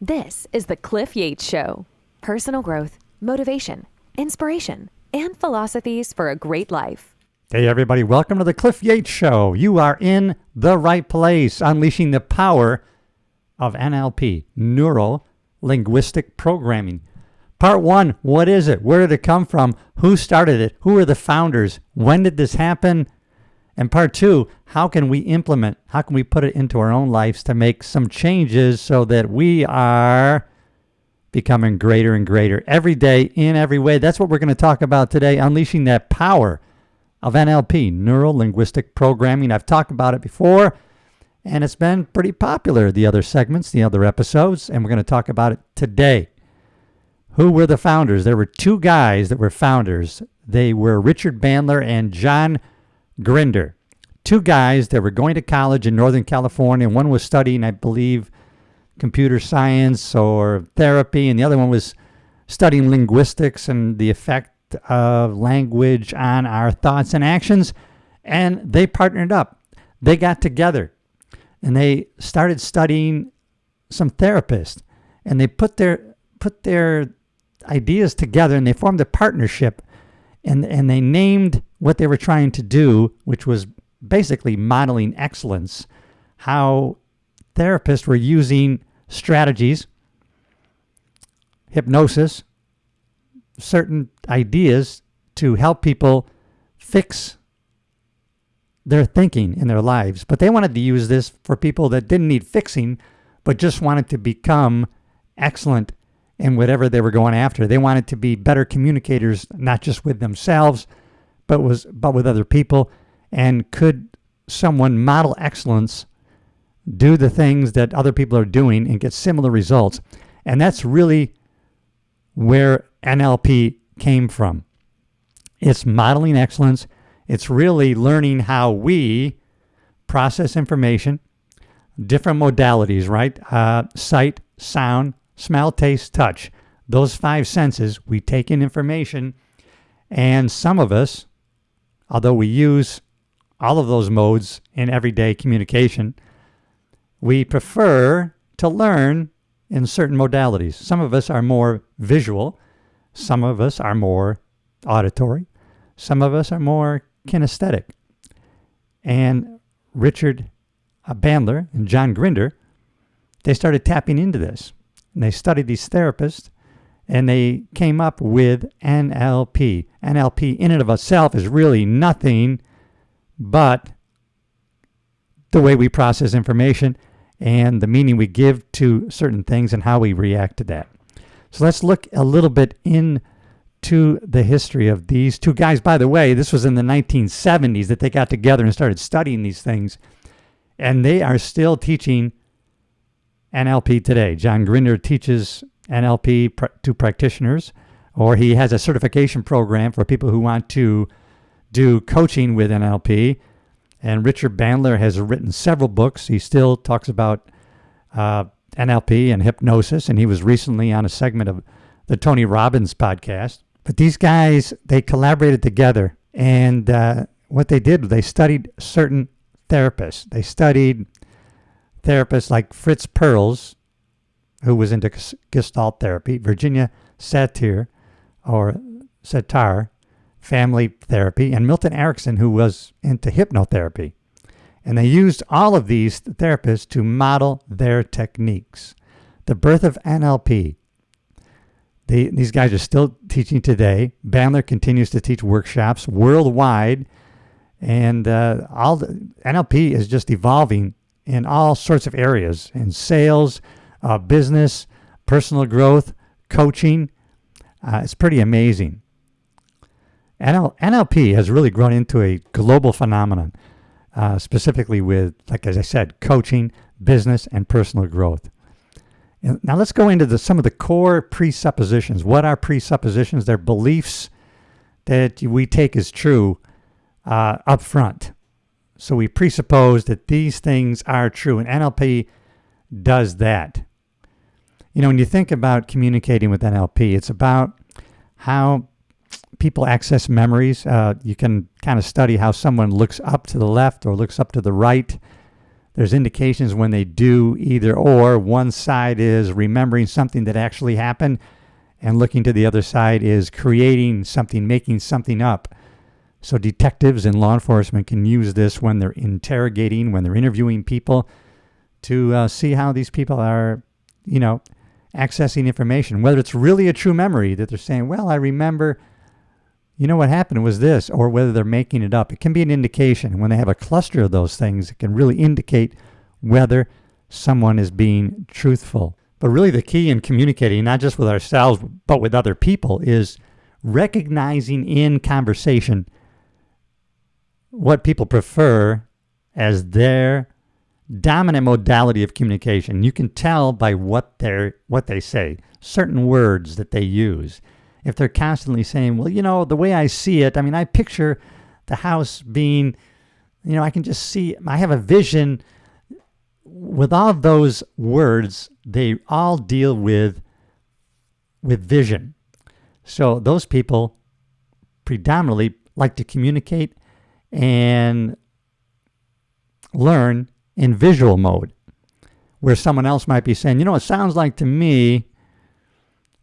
This is the Cliff Yates Show. Personal growth, motivation, inspiration, and philosophies for a great life. Hey everybody, welcome to the Cliff Yates Show. You are in the right place, unleashing the power of NLP, Neuro Linguistic Programming. Part 1, what is it? Where did it come from? Who started it? Who are the founders? When did this happen? And part 2, how can we put it into our own lives to make some changes so that we are becoming greater and greater every day in every way? That's what we're going to talk about today, unleashing that power of NLP, Neuro Linguistic Programming. I've talked about it before, and it's been pretty popular, the other segments, the other episodes, and we're going to talk about it today. Who were the founders? There were two guys that were founders. They were Richard Bandler and John Grinder. Two guys that were going to college in Northern California. One was studying, I believe, computer science or therapy, and the other one was studying linguistics and the effect of language on our thoughts and actions. And they partnered up. They got together and they started studying some therapists, and they put their ideas together and they formed a partnership, and they named what they were trying to do, which was basically modeling excellence, how therapists were using strategies, hypnosis, certain ideas to help people fix their thinking in their lives. But they wanted to use this for people that didn't need fixing, but just wanted to become excellent in whatever they were going after. They wanted to be better communicators, not just with themselves, but with other people. And could someone model excellence, do the things that other people are doing, and get similar results? And that's really where NLP came from. It's modeling excellence. It's really learning how we process information, different modalities, right? Sight, sound, smell, taste, touch. Those 5 senses, we take in information, and some of us, although we use all of those modes in everyday communication, we prefer to learn in certain modalities. Some of us are more visual. Some of us are more auditory. Some of us are more kinesthetic. And Richard Bandler and John Grinder, they started tapping into this. And they studied these therapists, and they came up with NLP. NLP in and of itself is really nothing but the way we process information and the meaning we give to certain things and how we react to that. So let's look a little bit into the history of these two guys. By the way, this was in the 1970s that they got together and started studying these things, and they are still teaching NLP today. John Grinder teaches NLP to practitioners, or he has a certification program for people who want to do coaching with NLP. And Richard Bandler has written several books. He still talks about NLP and hypnosis, and he was recently on a segment of the Tony Robbins podcast. But these guys, they collaborated together, and what they did, they studied certain therapists. They studied therapists like Fritz Perls, who was into Gestalt therapy, Virginia Satir, family therapy, and Milton Erickson, who was into hypnotherapy. And they used all of these therapists to model their techniques. The birth of NLP. These guys are still teaching today. Bandler continues to teach workshops worldwide, and NLP is just evolving in all sorts of areas, in sales, business, personal growth, coaching. It's pretty amazing. NLP has really grown into a global phenomenon, specifically with, like as I said, coaching, business, and personal growth. And now let's go into some of the core presuppositions. What are presuppositions? They're beliefs that we take as true up front. So we presuppose that these things are true, and NLP does that. You know, when you think about communicating with NLP, it's about how people access memories. You can kind of study how someone looks up to the left or looks up to the right. There's indications when they do either or. One side is remembering something that actually happened, and looking to the other side is creating something, making something up. So detectives and law enforcement can use this when they're interrogating, when they're interviewing people, to see how these people are, accessing information, whether it's really a true memory that they're saying, well, I remember, what happened was this, or whether they're making it up. It can be an indication. When they have a cluster of those things, it can really indicate whether someone is being truthful. But really the key in communicating, not just with ourselves, but with other people, is recognizing in conversation what people prefer as their dominant modality of communication. You can tell by what they say, certain words that they use. If they're constantly saying, well, the way I see it, I picture the house being, I can just see, I have a vision. With all of those words, they all deal with vision. So those people predominantly like to communicate and learn in visual mode, where someone else might be saying, it sounds like to me,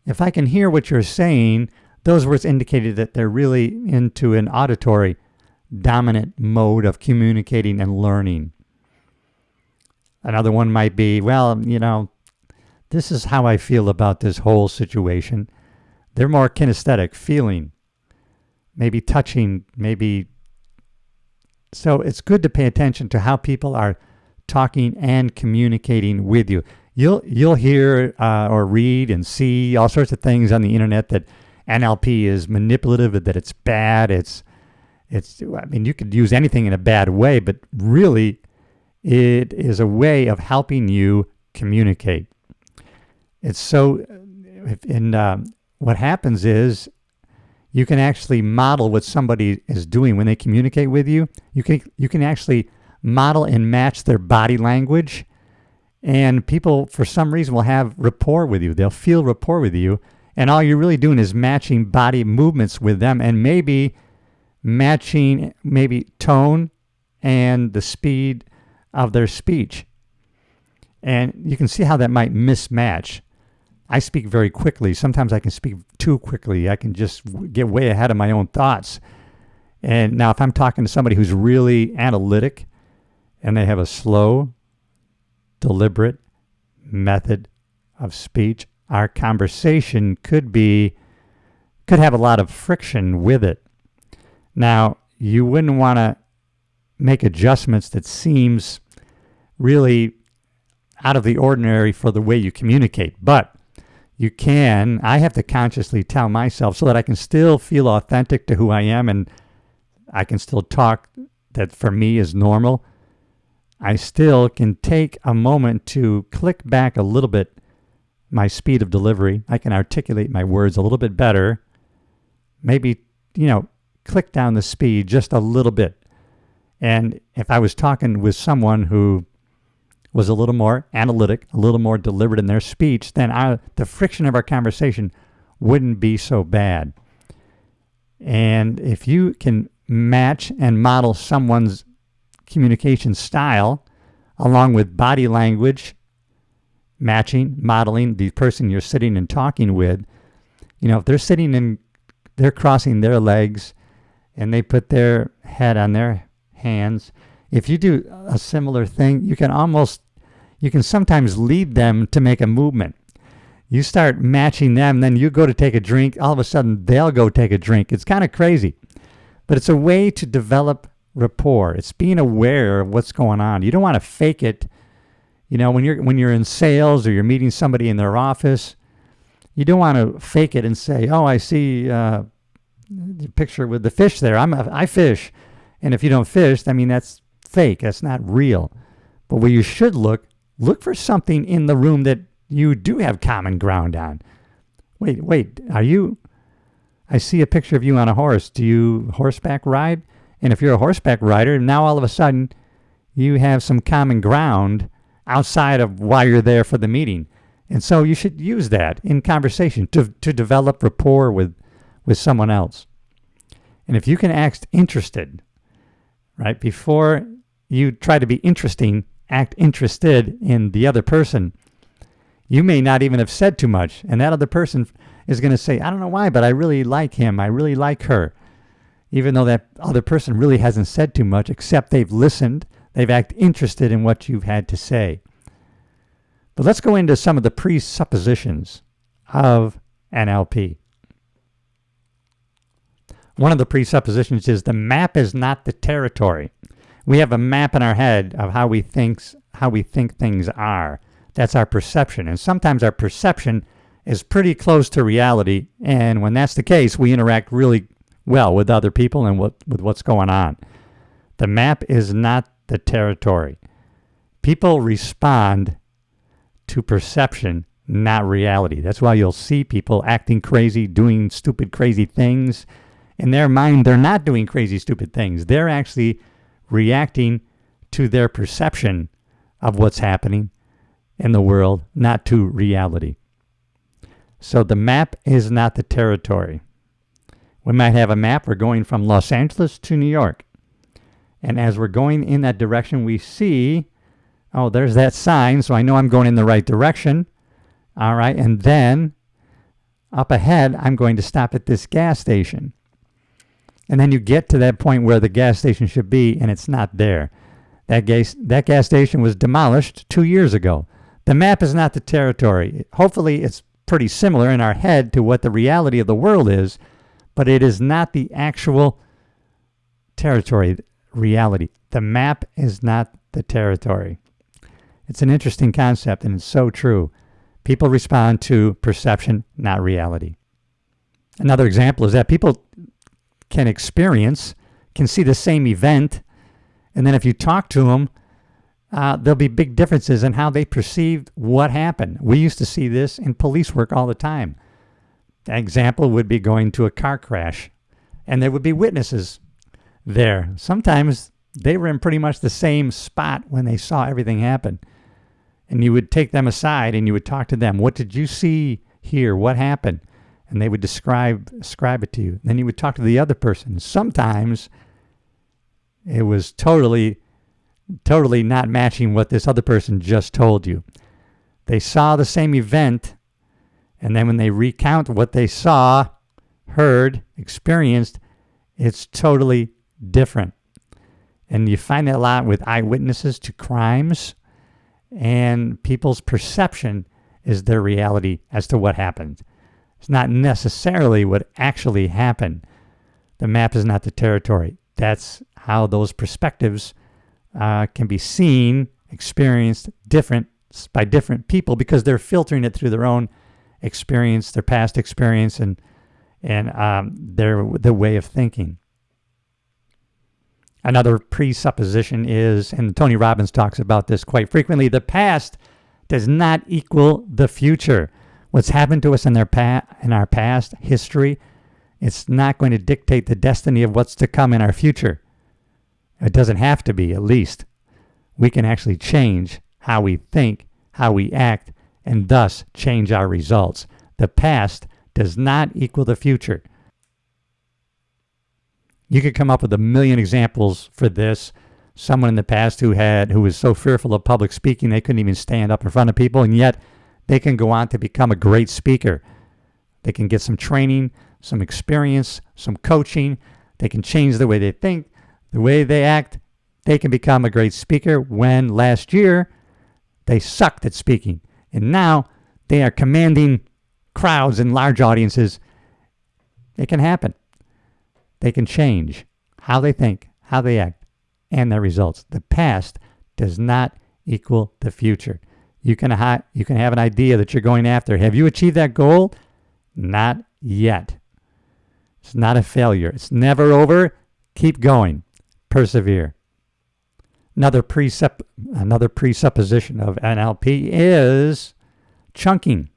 if I can hear what you're saying, those words indicated that they're really into an auditory dominant mode of communicating and learning. Another one might be, this is how I feel about this whole situation. They're more kinesthetic, feeling, maybe touching, maybe. So it's good to pay attention to how people are talking and communicating with you. You'll hear or read and see all sorts of things on the internet that NLP is manipulative, that it's bad. You could use anything in a bad way, but really it is a way of helping you communicate. It's so, what happens is you can actually model what somebody is doing when they communicate with you. You can actually model and match their body language, and people for some reason will have rapport with you. They'll feel rapport with you, and all you're really doing is matching body movements with them, and maybe matching tone and the speed of their speech. And you can see how that might mismatch. I speak very quickly. Sometimes I can speak too quickly. I can just get way ahead of my own thoughts. And now if I'm talking to somebody who's really analytic and they have a slow, deliberate method of speech, our conversation could have a lot of friction with it. Now, you wouldn't want to make adjustments that seems really out of the ordinary for the way you communicate, but I have to consciously tell myself so that I can still feel authentic to who I am and I can still talk that for me is normal. I still can take a moment to click back a little bit my speed of delivery. I can articulate my words a little bit better. Maybe, click down the speed just a little bit. And if I was talking with someone who was a little more analytic, a little more deliberate in their speech, then the friction of our conversation wouldn't be so bad. And if you can match and model someone's communication style along with body language, matching, modeling the person you're sitting and talking with, if they're sitting and they're crossing their legs and they put their head on their hands, if you do a similar thing, you can sometimes lead them to make a movement. You start matching them, then you go to take a drink, all of a sudden they'll go take a drink. It's kind of crazy, but it's a way to develop rapport. It's being aware of what's going on. You don't want to fake it. When you're in sales or you're meeting somebody in their office, you don't want to fake it and say, "Oh, I see the picture with the fish there. I fish." And if you don't fish, that's fake. That's not real. But where you should look for something in the room that you do have common ground on. Wait, I see a picture of you on a horse. Do you horseback ride? And if you're a horseback rider, now all of a sudden you have some common ground outside of why you're there for the meeting. And so you should use that in conversation to develop rapport with someone else. And if you can act interested, right, before you try to be interesting, act interested in the other person, you may not even have said too much. And that other person is going to say, I don't know why, but I really like him. I really like her. Even though that other person really hasn't said too much, except they've listened, they've acted interested in what you've had to say. But let's go into some of the presuppositions of NLP. One of the presuppositions is the map is not the territory. We have a map in our head of how we think things are. That's our perception. And sometimes our perception is pretty close to reality. And when that's the case, we interact really well with other people and with what's going on. The map is not the territory. People respond to perception, not reality. That's why you'll see people acting crazy, doing stupid, crazy things. In their mind, they're not doing crazy, stupid things. They're actually reacting to their perception of what's happening in the world, not to reality. So the map is not the territory. We might have a map. We're going from Los Angeles to New York. And as we're going in that direction, we see, oh, there's that sign, so I know I'm going in the right direction. All right, and then up ahead, I'm going to stop at this gas station. And then you get to that point where the gas station should be, and it's not there. That gas station was demolished 2 years ago. The map is not the territory. Hopefully, it's pretty similar in our head to what the reality of the world is, but it is not the actual territory, reality. The map is not the territory. It's an interesting concept, and it's so true. People respond to perception, not reality. Another example is that people can see the same event, and then if you talk to them, there'll be big differences in how they perceive what happened. We used to see this in police work all the time. An example would be going to a car crash, and there would be witnesses there. Sometimes they were in pretty much the same spot when they saw everything happen. And you would take them aside and you would talk to them. What did you see here? What happened? And they would describe it to you. Then you would talk to the other person. Sometimes it was totally not matching what this other person just told you. They saw the same event, and then when they recount what they saw, heard, experienced, it's totally different. And you find that a lot with eyewitnesses to crimes, and people's perception is their reality as to what happened. It's not necessarily what actually happened. The map is not the territory. That's how those perspectives can be seen, experienced by different people, because they're filtering it through their own experience, their past experience, and their way of thinking. Another presupposition is, and Tony Robbins talks about this quite frequently, the past does not equal the future. What's happened to us in our past history, it's not going to dictate the destiny of what's to come in our future. It doesn't have to be, at least. We can actually change how we think, how we act, and thus change our results. The past does not equal the future. You could come up with a million examples for this. Someone in the past who was so fearful of public speaking they couldn't even stand up in front of people, and yet they can go on to become a great speaker. They can get some training, some experience, some coaching. They can change the way they think, the way they act. They can become a great speaker when last year they sucked at speaking. And now they are commanding crowds and large audiences. It can happen. They can change how they think, how they act, and their results. The past does not equal the future. You can have an idea that you're going after. Have you achieved that goal? Not yet. It's not a failure. It's never over. Keep going. Persevere. Another presupposition of NLP is chunking.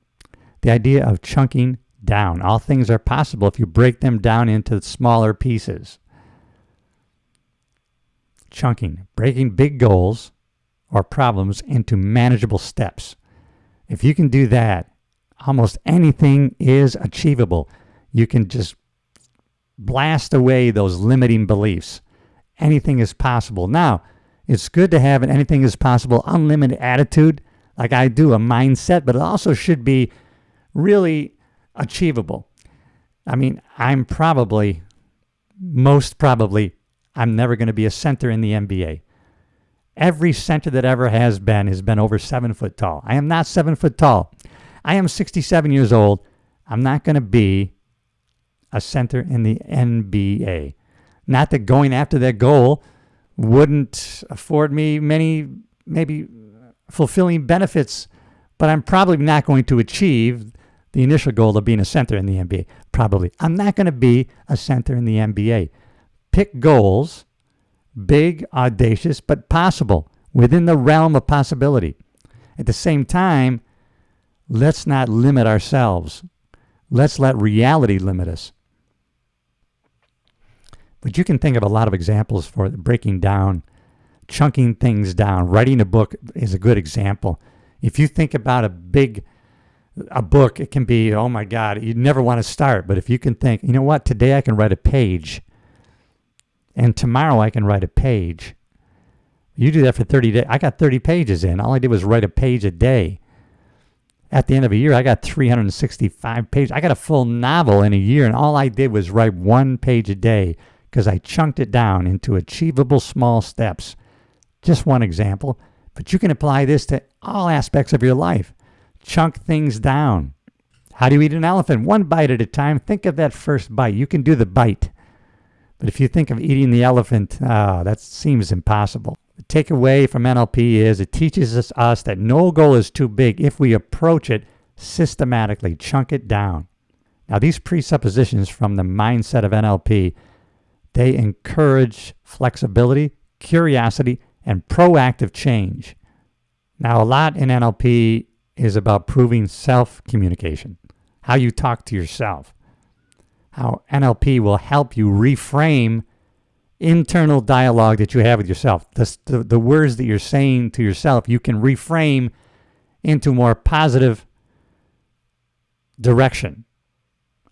The idea of chunking down. All things are possible if you break them down into smaller pieces. Chunking. Breaking big goals or problems into manageable steps. If you can do that, almost anything is achievable. You can just blast away those limiting beliefs. Anything is possible. Now, It's good to have an anything is possible, unlimited attitude, like I do, a mindset, but it also should be really achievable. I mean, most probably, I'm never going to be a center in the NBA. Every center that ever has been over 7 foot tall. I am not 7 foot tall. I am 67 years old. I'm not going to be a center in the NBA. Not that going after that goal wouldn't afford me many, maybe fulfilling benefits, but I'm probably not going to achieve the initial goal of being a center in the NBA. Probably. I'm not going to be a center in the NBA. Pick goals, big, audacious, but possible, within the realm of possibility. At the same time, let's not limit ourselves. Let's let reality limit us. But you can think of a lot of examples for breaking down, chunking things down. Writing a book is a good example. If you think about a book, it can be, oh my God, you never want to start. But if you can think, you know what, today I can write a page. And tomorrow I can write a page. You do that for 30 days. I got 30 pages in. All I did was write a page a day. At the end of a year, I got 365 pages. I got a full novel in a year, and all I did was write 1 page a day because I chunked it down into achievable small steps. Just one example. But you can apply this to all aspects of your life. Chunk things down. How do you eat an elephant? 1 bite at a time. Think of that first bite. You can do the bite. But if you think of eating the elephant, that seems impossible. The takeaway from NLP is it teaches us that no goal is too big if we approach it systematically, chunk it down. Now, these presuppositions from the mindset of NLP, they encourage flexibility, curiosity, and proactive change. Now, a lot in NLP is about proving self-communication, how you talk to yourself, how NLP will help you reframe internal dialogue that you have with yourself. The words that you're saying to yourself, you can reframe into more positive direction.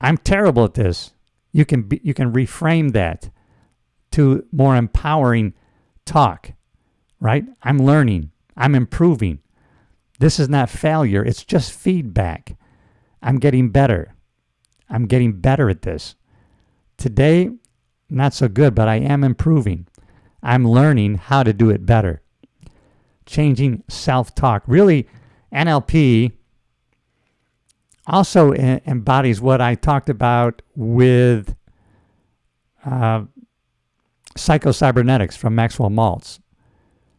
I'm terrible at this. You can reframe that to more empowering talk, right? I'm learning. I'm improving. This is not failure. It's just feedback. I'm getting better. I'm getting better at this. Today, not so good, but I am improving. I'm learning how to do it better. Changing self-talk. Really, NLP also embodies what I talked about with psycho-cybernetics from Maxwell Maltz.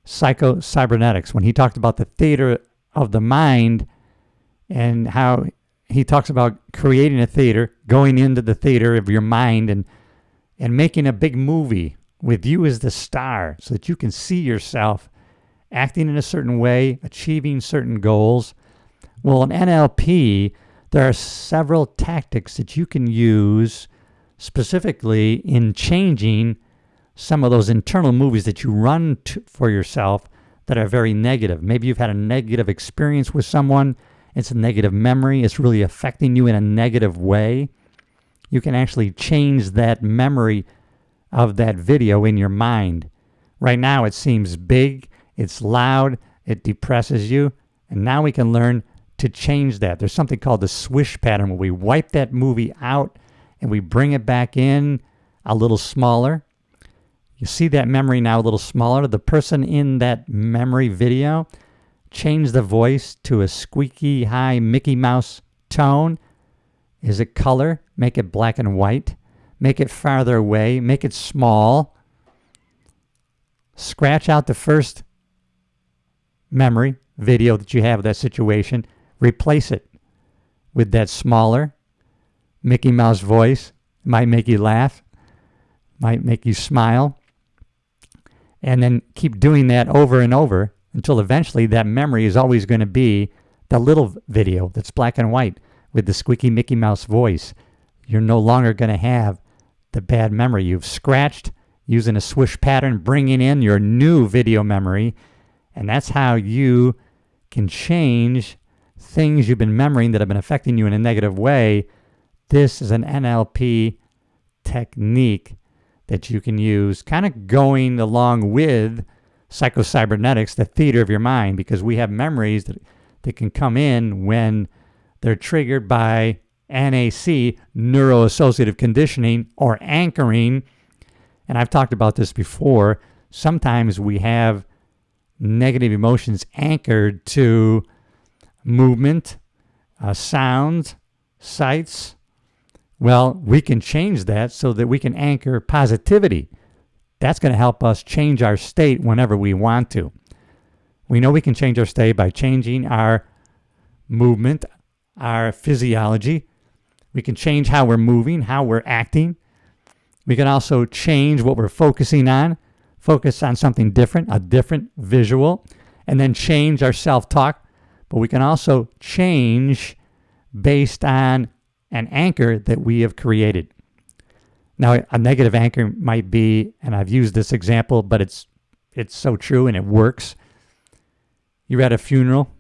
Psycho-cybernetics, when he talked about the theater of the mind and how he talks about creating a theater, going into the theater of your mind and making a big movie with you as the star so that you can see yourself acting in a certain way, achieving certain goals. Well, in NLP, there are several tactics that you can use specifically in changing some of those internal movies that you run for yourself that are very negative. Maybe you've had a negative experience with someone. It's a negative memory. It's really affecting you in a negative way. You can actually change that memory of that video in your mind. Right now it seems big, it's loud, it depresses you, and now we can learn to change that. There's something called the swish pattern where we wipe that movie out and we bring it back in a little smaller. You see that memory now a little smaller. The person in that memory video, change the voice to a squeaky high Mickey Mouse tone. Is it color? Make it black and white. Make it farther away. Make it small. Scratch out the first memory video that you have of that situation. Replace it with that smaller Mickey Mouse voice. Might make you laugh. Might make you smile. And then keep doing that over and over until eventually that memory is always going to be the little video that's black and white with the squeaky Mickey Mouse voice. You're no longer going to have the bad memory. You've scratched using a swish pattern, bringing in your new video memory, and that's how you can change things you've been memorizing that have been affecting you in a negative way. This is an NLP technique that you can use, kind of going along with psychocybernetics, the theater of your mind, because we have memories that can come in when they're triggered by NAC, neuro-associative conditioning, or anchoring. And I've talked about this before. Sometimes we have negative emotions anchored to movement, sounds, sights. Well, we can change that so that we can anchor positivity. That's going to help us change our state whenever we want to. We know we can change our state by changing our movement, our physiology. We can change how we're moving, how we're acting. We can also change what we're focusing on, focus on something different, a different visual, and then change our self-talk. But we can also change based on an anchor that we have created. Now, a negative anchor might be, and I've used this example, but it's so true and it works. You're at a funeral,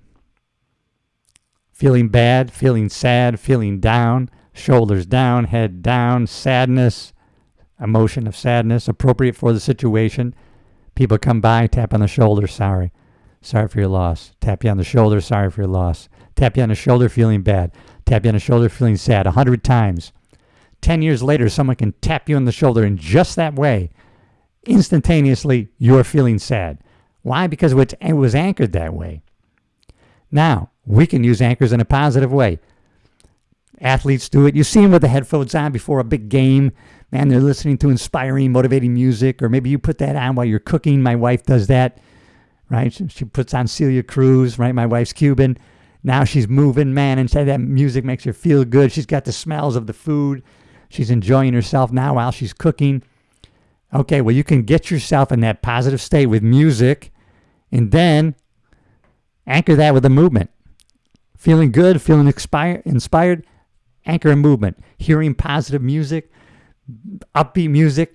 feeling bad, feeling sad, feeling down, shoulders down, head down, sadness, emotion of sadness, appropriate for the situation. People come by, tap on the shoulder, sorry for your loss. Tap you on the shoulder, sorry for your loss. Tap you on the shoulder, feeling bad. Tap you on the shoulder, feeling sad, 100 times. 10 years later, someone can tap you on the shoulder in just that way. Instantaneously, you're feeling sad. Why? Because it was anchored that way. Now, we can use anchors in a positive way. Athletes do it. You see them with the headphones on before a big game. Man, they're listening to inspiring, motivating music. Or maybe you put that on while you're cooking. My wife does that, right? She puts on Celia Cruz, right? My wife's Cuban. Now she's moving, man, and that music makes her feel good. She's got the smells of the food. She's enjoying herself now while she's cooking. Okay, well, you can get yourself in that positive state with music and then anchor that with a movement. Feeling good, feeling inspired, anchor a movement. Hearing positive music, upbeat music,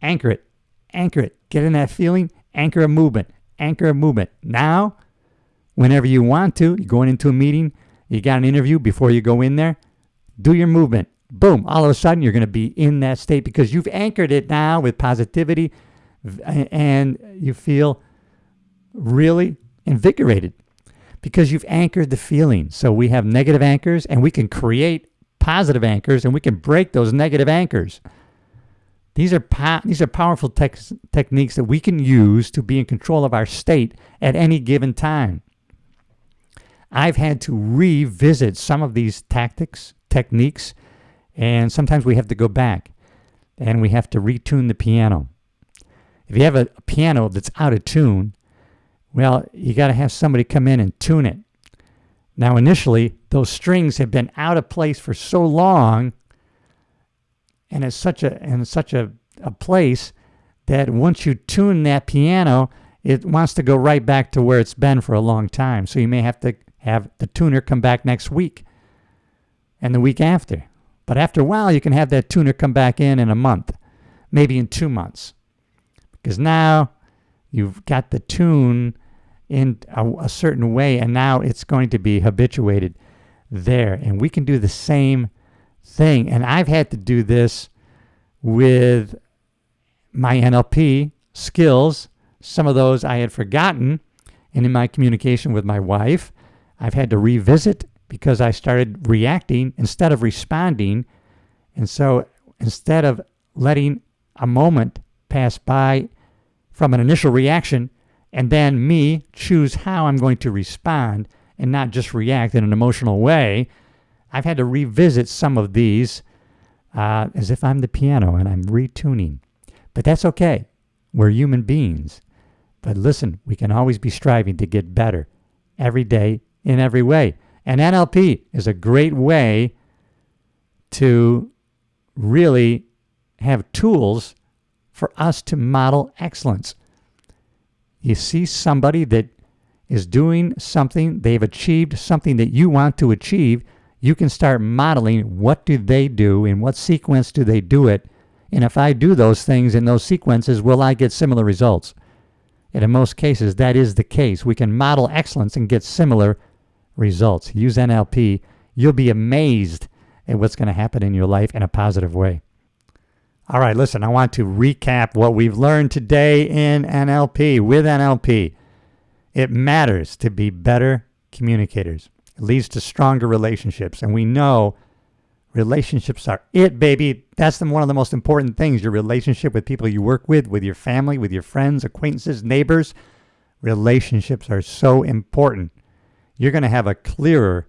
anchor it. Get in that feeling, anchor a movement. Now, whenever you want to, you're going into a meeting, you got an interview, before you go in there, do your movement. Boom, all of a sudden you're going to be in that state because you've anchored it now with positivity and you feel really invigorated because you've anchored the feeling. So we have negative anchors and we can create positive anchors and we can break those negative anchors. These are powerful techniques that we can use to be in control of our state at any given time. I've had to revisit some of these techniques, and sometimes we have to go back and we have to retune the piano. If you have a piano that's out of tune, well, you got to have somebody come in and tune it. Now, initially, those strings have been out of place for so long, and it's such a place that once you tune that piano, it wants to go right back to where it's been for a long time. So you may have to have the tuner come back next week and the week after. But after a while, you can have that tuner come back in a month, maybe in 2 months. Because now you've got the tune in a certain way, and now it's going to be habituated there. And we can do the same thing. And I've had to do this with my NLP skills. Some of those I had forgotten. And in my communication with my wife, I've had to revisit because I started reacting instead of responding. And so instead of letting a moment pass by from an initial reaction and then me choose how I'm going to respond and not just react in an emotional way, I've had to revisit some of these as if I'm the piano and I'm retuning. But that's okay. We're human beings. But listen, we can always be striving to get better every day in every way. And NLP is a great way to really have tools for us to model excellence. You see somebody that is doing something, they've achieved something that you want to achieve, you can start modeling what do they do, in what sequence do they do it, and if I do those things in those sequences, will I get similar results? And in most cases, that is the case. We can model excellence and get similar results. Use NLP. You'll be amazed at what's going to happen in your life in a positive way. All right, listen, I want to recap what we've learned today in NLP. With NLP, it matters to be better communicators. It leads to stronger relationships. And we know relationships are it, baby. That's one of the most important things, your relationship with people you work with your family, with your friends, acquaintances, neighbors. Relationships are so important. You're going to have a clearer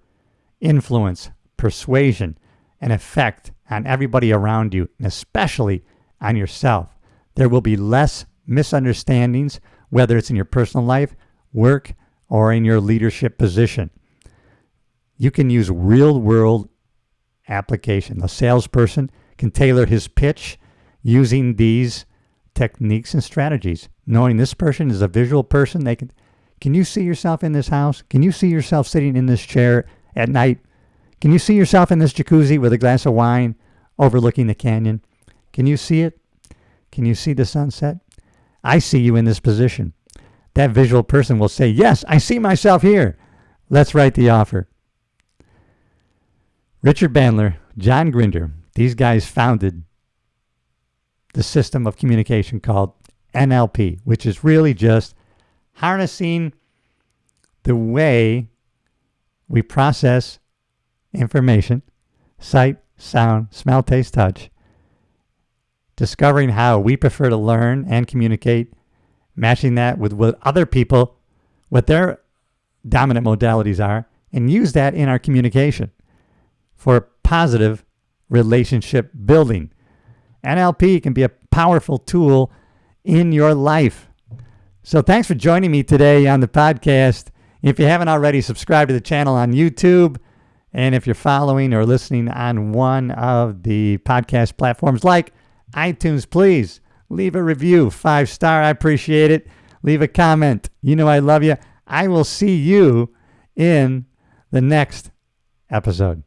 influence, persuasion, and effect on everybody around you, and especially on yourself. There will be less misunderstandings, whether it's in your personal life, work, or in your leadership position. You can use real-world application. The salesperson can tailor his pitch using these techniques and strategies. Knowing this person is a visual person, can you see yourself in this house? Can you see yourself sitting in this chair at night? Can you see yourself in this jacuzzi with a glass of wine overlooking the canyon? Can you see it? Can you see the sunset? I see you in this position. That visual person will say, yes, I see myself here. Let's write the offer. Richard Bandler, John Grinder, these guys founded the system of communication called NLP, which is really just harnessing the way we process information, sight, sound, smell, taste, touch, discovering how we prefer to learn and communicate, matching that with what other people, what their dominant modalities are, and use that in our communication for positive relationship building. NLP can be a powerful tool in your life. So thanks for joining me today on the podcast. If you haven't already, subscribe to the channel on YouTube. And if you're following or listening on one of the podcast platforms like iTunes, please leave a review, 5-star. I appreciate it. Leave a comment. You know I love you. I will see you in the next episode.